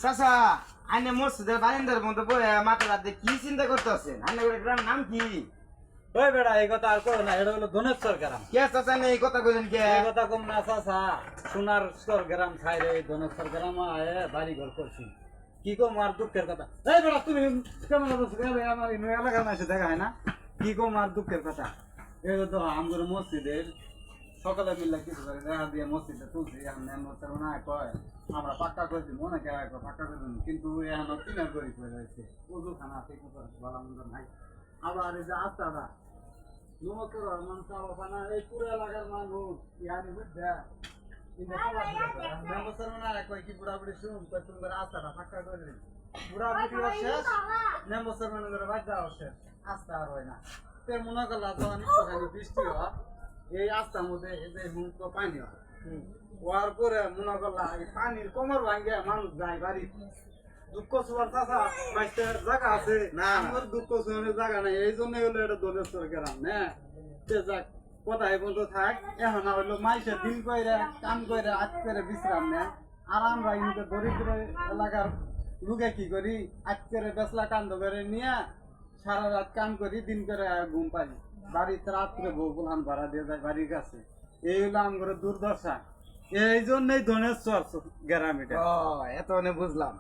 চাচা আইনে মসজিদের বারিন্দার মধ্যে বয়ে মাথা রাতে কি চিন্তা করতেছেন? আইনে গ্রামের নাম কি? ওই বেড়া এই কথা আর কো না, এটা হলো ধনেশ্বর গ্রাম। কে চাচা নেই কথা কইলেন কে? এই কথা কম না চাচা, সোনার স্তর গ্রাম ছাইরে এই ধনেশ্বর গ্রাম আয়ে বাড়ি ঘর করছি। কি কম আর দুঃখের কথা। এই বেড়া তুমি কেমন আছো? আমার ইনু এলাকার মাসে দেখা হয় না? কি কম আর দুঃখের কথা। এই তো আমগর মসজিদের সকালে মিললে কিছু করে দেখা দিয়ে মসজিদে তুলছি, এখন না কয় আমরা পাক্কা করে দিব, অনেকে পাক্কা করে দিব, কিন্তু এখন কিনার গরিব হয়ে রয়েছে, উজু খানা ঠিক মতো ভালো মন্দ নাই। আবার এই যে আস্তাটা নমস্কার মানুষ পানা এই পুরো এলাকার মানুষ ইয়ানি বুঝছে কি বুড়াবুড়ি শুন তুমি আস্তাটা পাক্কা করে দিন। বুড়াবুড়ি শেষ, মেম্বর মানে বাদ যাওয়া শেষ, আস্তা আর হয় না। তে মনে করলা যখন একটুখানি বৃষ্টি হয় এই রাস্তার মধ্যে এই যে মুক্ত পানি হয়, হওয়ার পরে মনে করলা এই পানির কোমর ভাঙ্গে মানুষ যায় বাড়ি। দুঃখ শোয়ার চাষা মাইস্টের জায়গা আছে না, আমার দুঃখ শোয়ানোর জায়গা নাই, এই জন্য হলো এটা ধনেশ্বর গ্রাম না। সে যাক কোথায় বলতে থাক, এখন হইলো মাইসের দিন কইরা কাম কইরা আজ করে বিশ্রাম নেয়। আর আমরা কিন্তু দরিদ্র এলাকার লোকে কি করি, আজ করে বেসলা কান্দ করে নিয়ে সারা রাত কাম করি, দিন করে ঘুম পাই, বাড়িতে রাত্রে বউ বুলান ভাড়া দিয়ে যায় বাড়ির কাছে। এই হলো আমার দুর্দশা, এই জন্যই ধনেশ্বর গ্রাম এটা। ও এত বুঝলাম।